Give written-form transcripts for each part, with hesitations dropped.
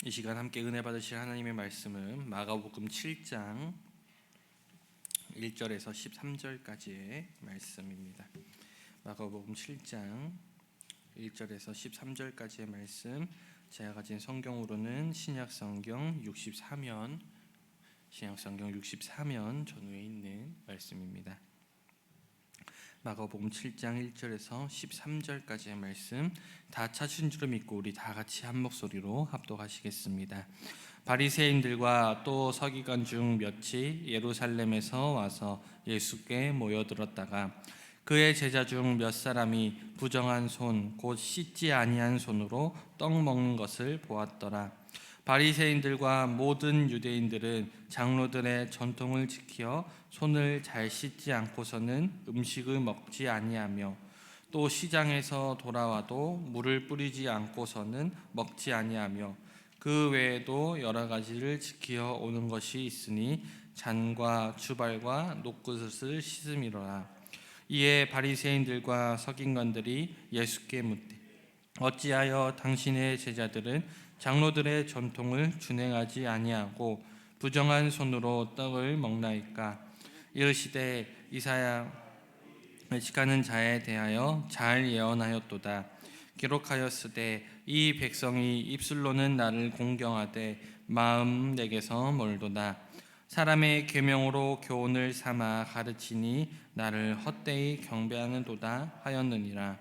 이 시간 함께 은혜 받으실 하나님의 말씀은 마가복음 7장 1절에서 13절까지의 말씀입니다. 마가복음 7장 1절에서 13절까지의 말씀, 제가 가진 성경으로는 신약성경 64면 전후에 있는 말씀입니다. 마가복음 7장 1절에서 13절까지의 말씀 다 찾으신 줄 믿고 우리 다 같이 한 목소리로 합독하시겠습니다. 바리새인들과 또 서기관 중 몇이 예루살렘에서 와서 예수께 모여들었다가 그의 제자 중 몇 사람이 부정한 손 곧 씻지 아니한 손으로 떡 먹는 것을 보았더라. 바리새인들과 모든 유대인들은 장로들의 전통을 지켜 손을 잘 씻지 않고서는 음식을 먹지 아니하며 또 시장에서 돌아와도 물을 뿌리지 않고서는 먹지 아니하며 그 외에도 여러 가지를 지켜 오는 것이 있으니 잔과 주발과 녹그릇을 씻음이로라. 이에 바리새인들과 서기관들이 예수께 묻되 어찌하여 당신의 제자들은 장로들의 전통을 준행하지 아니하고 부정한 손으로 떡을 먹나이까? 이르시되 이사야 예식하는 자에 대하여 잘 예언하였도다. 기록하였으되 이 백성이 입술로는 나를 공경하되 마음 내게서 멀도다. 사람의 계명으로 교훈을 삼아 가르치니 나를 헛되이 경배하는도다 하였느니라.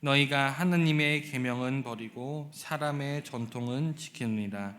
너희가 하느님의 계명은 버리고 사람의 전통은 지키느니라.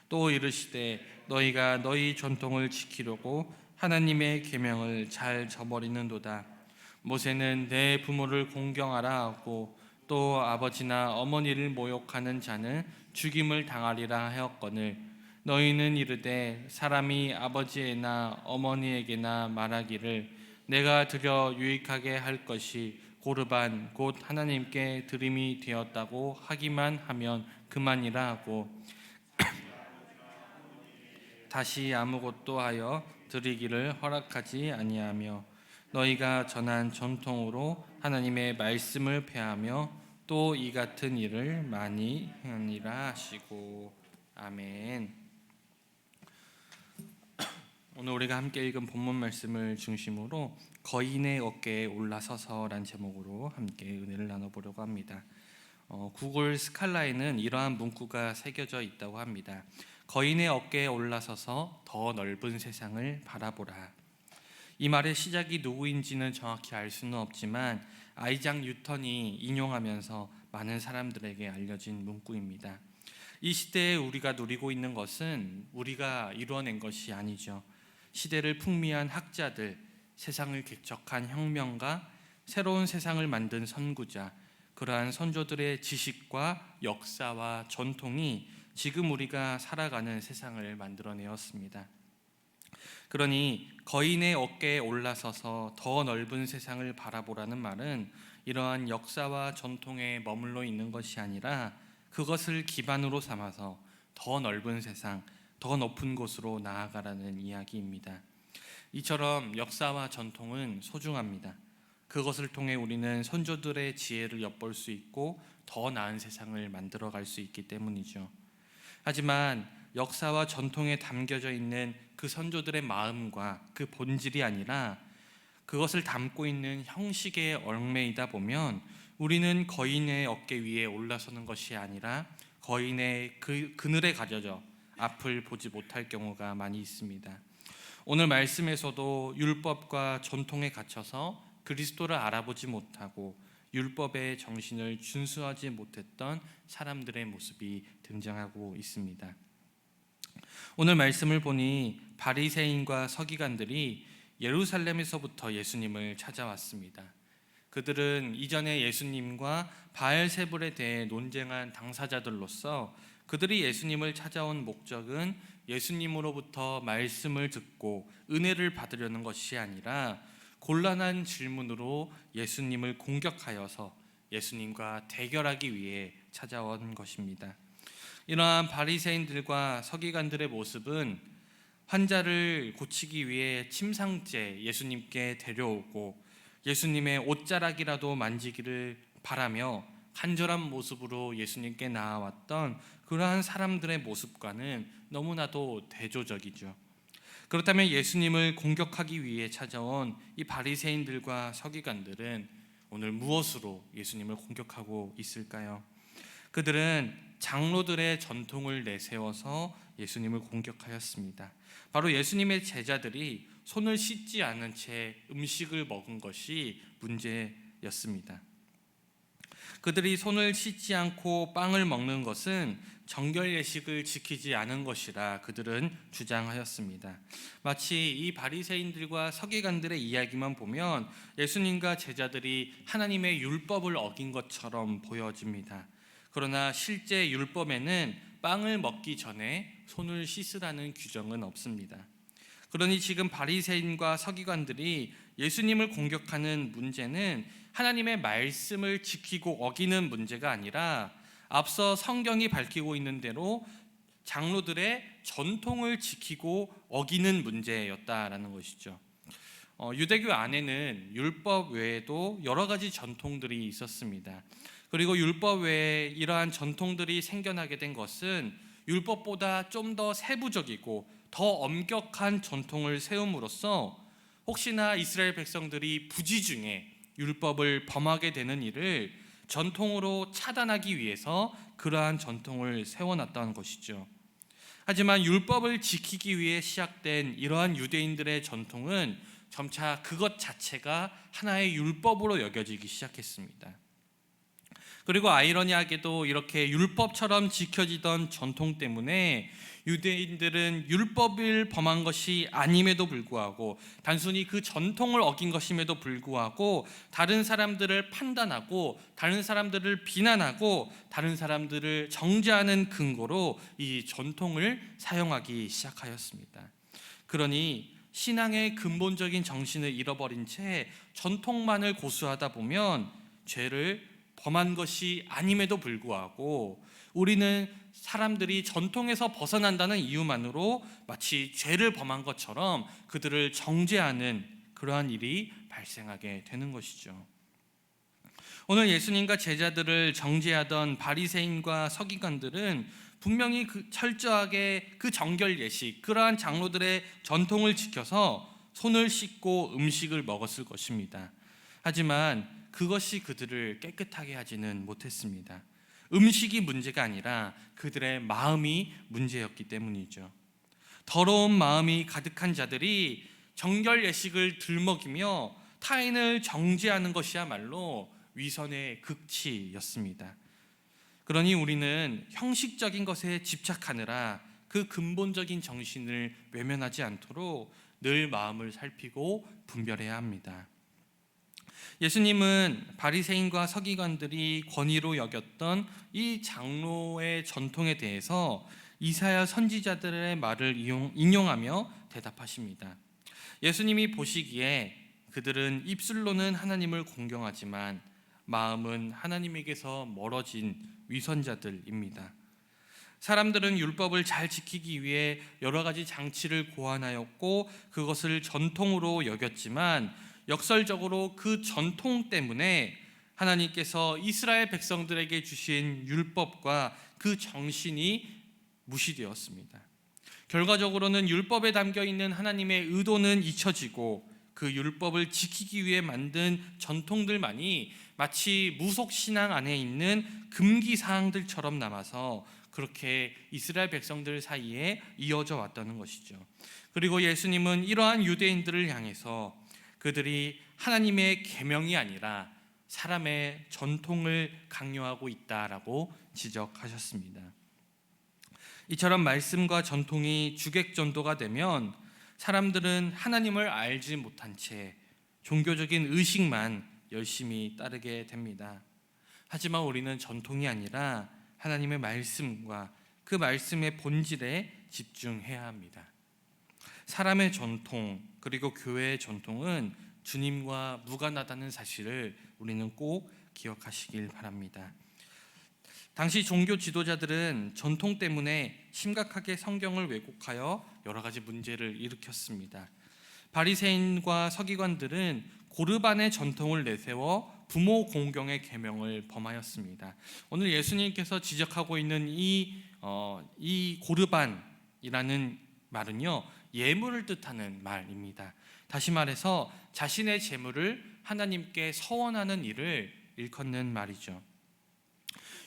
또 이르시되 너희가 너희 전통을 지키려고 하나님의 계명을 잘 저버리는도다. 모세는 내 부모를 공경하라 하고 또 아버지나 어머니를 모욕하는 자는 죽임을 당하리라 하였거늘 너희는 이르되 사람이 아버지에나 어머니에게나 말하기를 내가 드려 유익하게 할 것이 고르반 곧 하나님께 드림이 되었다고 하기만 하면 그만이라 하고 다시 아무것도 하여 드리기를 허락하지 아니하며 너희가 전한 전통으로 하나님의 말씀을 폐하며 또 이 같은 일을 많이 행하니라 하시고 아멘. 오늘 우리가 함께 읽은 본문 말씀을 중심으로 거인의 어깨에 올라서서란 제목으로 함께 은혜를 나눠보려고 합니다. 구글 스칼라에는 이러한 문구가 새겨져 있다고 합니다. 거인의 어깨에 올라서서 더 넓은 세상을 바라보라. 이 말의 시작이 누구인지는 정확히 알 수는 없지만 아이작 뉴턴이 인용하면서 많은 사람들에게 알려진 문구입니다. 이 시대에 우리가 누리고 있는 것은 우리가 이루어낸 것이 아니죠. 시대를 풍미한 학자들, 세상을 객척한 혁명가, 새로운 세상을 만든 선구자, 그러한 선조들의 지식과 역사와 전통이 지금 우리가 살아가는 세상을 만들어내었습니다. 그러니 거인의 어깨에 올라서서 더 넓은 세상을 바라보라는 말은 이러한 역사와 전통에 머물러 있는 것이 아니라 그것을 기반으로 삼아서 더 넓은 세상, 더 높은 곳으로 나아가라는 이야기입니다. 이처럼 역사와 전통은 소중합니다. 그것을 통해 우리는 선조들의 지혜를 엿볼 수 있고 더 나은 세상을 만들어갈 수 있기 때문이죠. 하지만 역사와 전통에 담겨져 있는 그 선조들의 마음과 그 본질이 아니라 그것을 담고 있는 형식에 얽매이다 보면 우리는 거인의 어깨 위에 올라서는 것이 아니라 거인의 그늘에 가려져 앞을 보지 못할 경우가 많이 있습니다. 오늘 말씀에서도 율법과 전통에 갇혀서 그리스도를 알아보지 못하고 율법의 정신을 준수하지 못했던 사람들의 모습이 등장하고 있습니다. 오늘 말씀을 보니 바리새인과 서기관들이 예루살렘에서부터 예수님을 찾아왔습니다. 그들은 이전에 예수님과 바알세불에 대해 논쟁한 당사자들로서 그들이 예수님을 찾아온 목적은 예수님으로부터 말씀을 듣고 은혜를 받으려는 것이 아니라 곤란한 질문으로 예수님을 공격하여서 예수님과 대결하기 위해 찾아온 것입니다. 이러한 바리새인들과 서기관들의 모습은 환자를 고치기 위해 침상째 예수님께 데려오고 예수님의 옷자락이라도 만지기를 바라며 간절한 모습으로 예수님께 나아왔던 그러한 사람들의 모습과는 너무나도 대조적이죠. 그렇다면 예수님을 공격하기 위해 찾아온 이 바리새인들과 서기관들은 오늘 무엇으로 예수님을 공격하고 있을까요? 그들은 장로들의 전통을 내세워서 예수님을 공격하였습니다. 바로 예수님의 제자들이 손을 씻지 않은 채 음식을 먹은 것이 문제였습니다. 그들이 손을 씻지 않고 빵을 먹는 것은 정결 예식을 지키지 않은 것이라 그들은 주장하였습니다. 마치 이 바리새인들과 서기관들의 이야기만 보면 예수님과 제자들이 하나님의 율법을 어긴 것처럼 보여집니다. 그러나 실제 율법에는 빵을 먹기 전에 손을 씻으라는 규정은 없습니다. 그러니 지금 바리새인과 서기관들이 예수님을 공격하는 문제는 하나님의 말씀을 지키고 어기는 문제가 아니라 앞서 성경이 밝히고 있는 대로 장로들의 전통을 지키고 어기는 문제였다라는 것이죠. 유대교 안에는 율법 외에도 여러 가지 전통들이 있었습니다. 그리고 율법 외에 이러한 전통들이 생겨나게 된 것은 율법보다 좀 더 세부적이고 더 엄격한 전통을 세움으로써 혹시나 이스라엘 백성들이 부지 중에 율법을 범하게 되는 일을 전통으로 차단하기 위해서 그러한 전통을 세워놨다는 것이죠. 하지만 율법을 지키기 위해 시작된 이러한 유대인들의 전통은 점차 그것 자체가 하나의 율법으로 여겨지기 시작했습니다. 그리고 아이러니하게도 이렇게 율법처럼 지켜지던 전통 때문에 유대인들은 율법을 범한 것이 아님에도 불구하고 단순히 그 전통을 어긴 것임에도 불구하고 다른 사람들을 판단하고 다른 사람들을 비난하고 다른 사람들을 정죄하는 근거로 이 전통을 사용하기 시작하였습니다. 그러니 신앙의 근본적인 정신을 잃어버린 채 전통만을 고수하다 보면 죄를 범한 것이 아님에도 불구하고 우리는 사람들이 전통에서 벗어난다는 이유만으로 마치 죄를 범한 것처럼 그들을 정죄하는 그러한 일이 발생하게 되는 것이죠. 오늘 예수님과 제자들을 정죄하던 바리새인과 서기관들은 분명히 철저하게 그 정결 예식, 그러한 장로들의 전통을 지켜서 손을 씻고 음식을 먹었을 것입니다. 하지만 그것이 그들을 깨끗하게 하지는 못했습니다. 음식이 문제가 아니라 그들의 마음이 문제였기 때문이죠. 더러운 마음이 가득한 자들이 정결 예식을 들먹이며 타인을 정죄하는 것이야말로 위선의 극치였습니다. 그러니 우리는 형식적인 것에 집착하느라 그 근본적인 정신을 외면하지 않도록 늘 마음을 살피고 분별해야 합니다. 예수님은 바리새인과 서기관들이 권위로 여겼던 이 장로의 전통에 대해서 이사야 선지자들의 말을 인용하며 대답하십니다. 예수님이 보시기에 그들은 입술로는 하나님을 공경하지만 마음은 하나님에게서 멀어진 위선자들입니다. 사람들은 율법을 잘 지키기 위해 여러 가지 장치를 고안하였고 그것을 전통으로 여겼지만 역설적으로 그 전통 때문에 하나님께서 이스라엘 백성들에게 주신 율법과 그 정신이 무시되었습니다. 결과적으로는 율법에 담겨있는 하나님의 의도는 잊혀지고 그 율법을 지키기 위해 만든 전통들만이 마치 무속신앙 안에 있는 금기사항들처럼 남아서 그렇게 이스라엘 백성들 사이에 이어져 왔다는 것이죠. 그리고 예수님은 이러한 유대인들을 향해서 그들이 하나님의 계명이 아니라 사람의 전통을 강요하고 있다라고 지적하셨습니다. 이처럼 말씀과 전통이 주객전도가 되면 사람들은 하나님을 알지 못한 채 종교적인 의식만 열심히 따르게 됩니다. 하지만 우리는 전통이 아니라 하나님의 말씀과 그 말씀의 본질에 집중해야 합니다. 사람의 전통 그리고 교회의 전통은 주님과 무관하다는 사실을 우리는 꼭 기억하시길 바랍니다. 당시 종교 지도자들은 전통 때문에 심각하게 성경을 왜곡하여 여러 가지 문제를 일으켰습니다. 바리새인과 서기관들은 고르반의 전통을 내세워 부모 공경의 계명을 범하였습니다. 오늘 예수님께서 지적하고 있는 이 고르반이라는 말은요, 예물을 뜻하는 말입니다. 다시 말해서 자신의 재물을 하나님께 서원하는 일을 일컫는 말이죠.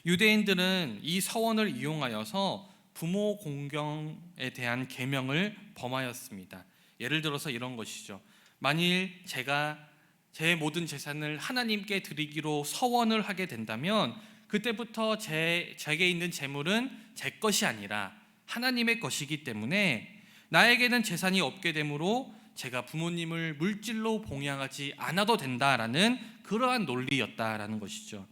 유대인들은 이 서원을 이용하여서 부모 공경에 대한 계명을 범하였습니다. 예를 들어서 이런 것이죠. 만일 제가 제 모든 재산을 하나님께 드리기로 서원을 하게 된다면 그때부터 제게 있는 재물은 제 것이 아니라 하나님의 것이기 때문에 나에게는 재산이 없게 되므로 제가 부모님을 물질로 봉양하지 않아도 된다라는 그러한 논리였다라는 것이죠.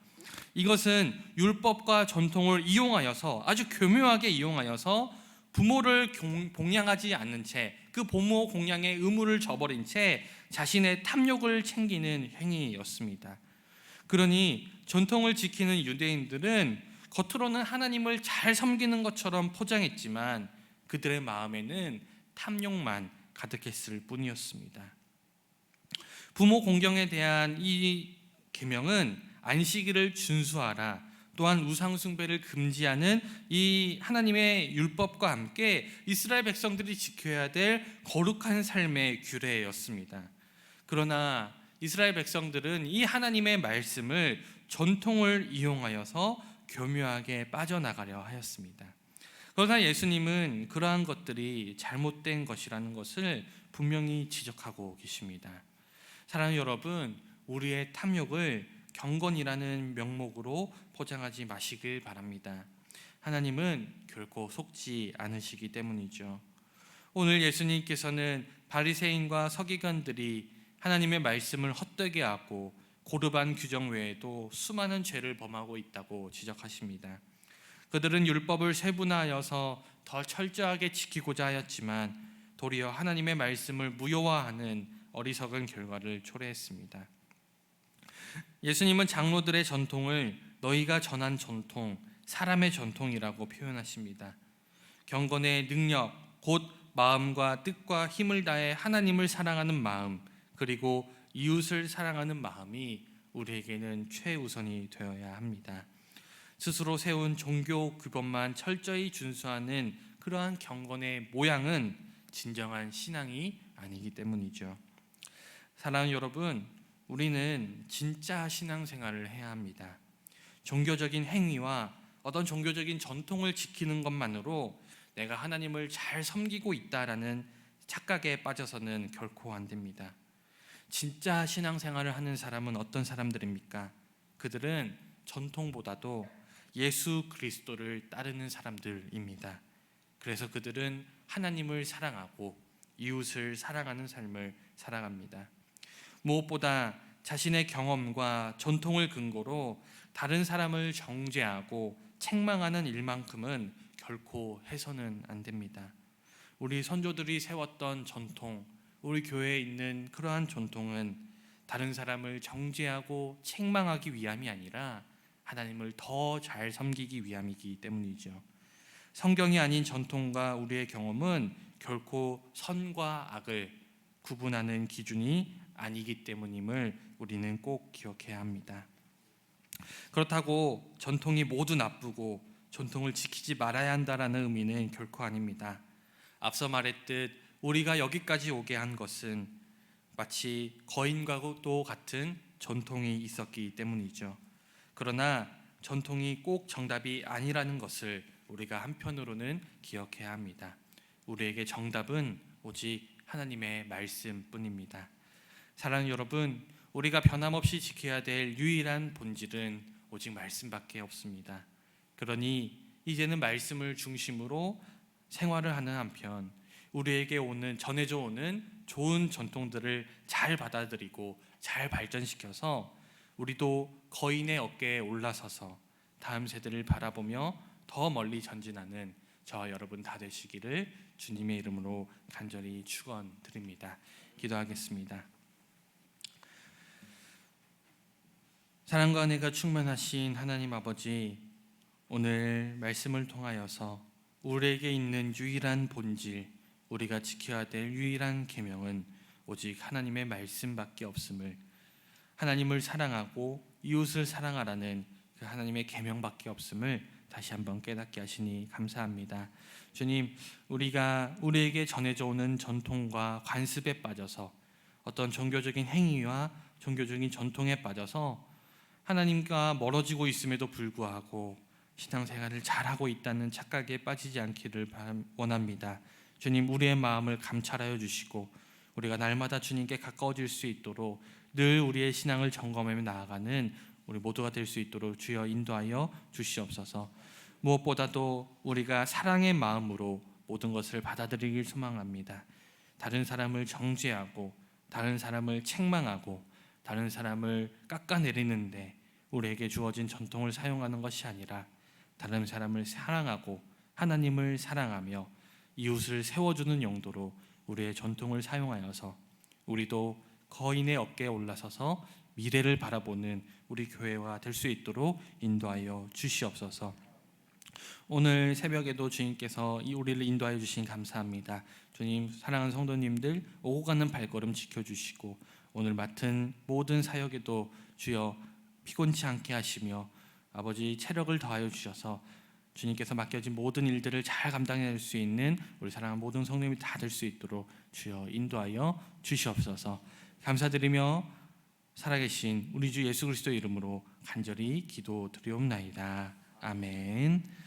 이것은 율법과 전통을 이용하여서 아주 교묘하게 이용하여서 부모를 봉양하지 않는 채 그 부모 공양의 의무를 저버린 채 자신의 탐욕을 챙기는 행위였습니다. 그러니 전통을 지키는 유대인들은 겉으로는 하나님을 잘 섬기는 것처럼 포장했지만 그들의 마음에는 탐욕만 가득했을 뿐이었습니다. 부모 공경에 대한 이 계명은 안식일을 준수하라, 또한 우상 숭배를 금지하는 이 하나님의 율법과 함께 이스라엘 백성들이 지켜야 될 거룩한 삶의 규례였습니다. 그러나 이스라엘 백성들은 이 하나님의 말씀을 전통을 이용하여서 교묘하게 빠져나가려 하였습니다. 그러나 예수님은 그러한 것들이 잘못된 것이라는 것을 분명히 지적하고 계십니다. 사랑하는 여러분, 우리의 탐욕을 경건이라는 명목으로 포장하지 마시길 바랍니다. 하나님은 결코 속지 않으시기 때문이죠. 오늘 예수님께서는 바리새인과 서기관들이 하나님의 말씀을 헛되게 하고 고르반 규정 외에도 수많은 죄를 범하고 있다고 지적하십니다. 그들은 율법을 세분화하여서 더 철저하게 지키고자 하였지만 도리어 하나님의 말씀을 무효화하는 어리석은 결과를 초래했습니다. 예수님은 장로들의 전통을 너희가 전한 전통, 사람의 전통이라고 표현하십니다. 경건의 능력, 곧 마음과 뜻과 힘을 다해 하나님을 사랑하는 마음, 그리고 이웃을 사랑하는 마음이 우리에게는 최우선이 되어야 합니다. 스스로 세운 종교 규범만 철저히 준수하는 그러한 경건의 모양은 진정한 신앙이 아니기 때문이죠. 사랑하는 여러분, 우리는 진짜 신앙생활을 해야 합니다. 종교적인 행위와 어떤 종교적인 전통을 지키는 것만으로 내가 하나님을 잘 섬기고 있다라는 착각에 빠져서는 결코 안 됩니다. 진짜 신앙생활을 하는 사람은 어떤 사람들입니까? 그들은 전통보다도 예수 그리스도를 따르는 사람들입니다. 그래서 그들은 하나님을 사랑하고 이웃을 사랑하는 삶을 살아갑니다. 무엇보다 자신의 경험과 전통을 근거로 다른 사람을 정죄하고 책망하는 일만큼은 결코 해서는 안 됩니다. 우리 선조들이 세웠던 전통, 우리 교회에 있는 그러한 전통은 다른 사람을 정죄하고 책망하기 위함이 아니라 하나님을 더 잘 섬기기 위함이기 때문이죠. 성경이 아닌 전통과 우리의 경험은 결코 선과 악을 구분하는 기준이 아니기 때문임을 우리는 꼭 기억해야 합니다. 그렇다고 전통이 모두 나쁘고 전통을 지키지 말아야 한다라는 의미는 결코 아닙니다. 앞서 말했듯 우리가 여기까지 오게 한 것은 마치 거인과도 같은 전통이 있었기 때문이죠. 그러나 전통이 꼭 정답이 아니라는 것을 우리가 한편으로는 기억해야 합니다. 우리에게 정답은 오직 하나님의 말씀뿐입니다. 사랑하는 여러분, 우리가 변함없이 지켜야 될 유일한 본질은 오직 말씀밖에 없습니다. 그러니 이제는 말씀을 중심으로 생활을 하는 한편 우리에게 전해져 오는 좋은 전통들을 잘 받아들이고 잘 발전시켜서 우리도 거인의 어깨에 올라서서 다음 세대를 바라보며 더 멀리 전진하는 저와 여러분 다 되시기를 주님의 이름으로 간절히 축원드립니다. 기도하겠습니다. 사랑과 은혜가 충만하신 하나님 아버지, 오늘 말씀을 통하여서 우리에게 있는 유일한 본질, 우리가 지켜야 될 유일한 계명은 오직 하나님의 말씀밖에 없음을, 하나님을 사랑하고 이웃을 사랑하라는 그 하나님의 계명밖에 없음을 다시 한번 깨닫게 하시니 감사합니다. 주님, 우리가 우리에게 전해져 오는 전통과 관습에 빠져서 어떤 종교적인 행위와 종교적인 전통에 빠져서 하나님과 멀어지고 있음에도 불구하고 신앙생활을 잘하고 있다는 착각에 빠지지 않기를 원합니다. 주님, 우리의 마음을 감찰하여 주시고 우리가 날마다 주님께 가까워질 수 있도록 늘 우리의 신앙을 점검하며 나아가는 우리 모두가 될 수 있도록 주여 인도하여 주시옵소서. 무엇보다도 우리가 사랑의 마음으로 모든 것을 받아들이길 소망합니다. 다른 사람을 정죄하고 다른 사람을 책망하고 다른 사람을 깎아내리는데 우리에게 주어진 전통을 사용하는 것이 아니라 다른 사람을 사랑하고 하나님을 사랑하며 이웃을 세워주는 용도로 우리의 전통을 사용하여서 우리도 거인의 어깨에 올라서서 미래를 바라보는 우리 교회가 될 수 있도록 인도하여 주시옵소서. 오늘 새벽에도 주님께서 우리를 인도하여 주신 감사합니다. 주님, 사랑하는 성도님들 오고 가는 발걸음 지켜주시고 오늘 맡은 모든 사역에도 주여 피곤치 않게 하시며 아버지 체력을 더하여 주셔서 주님께서 맡겨진 모든 일들을 잘 감당할 수 있는 우리 사랑하는 모든 성도님이 다 될 수 있도록 주여 인도하여 주시옵소서. 감사드리며 살아계신 우리 주 예수 그리스도의 이름으로 간절히 기도드리옵나이다. 아멘.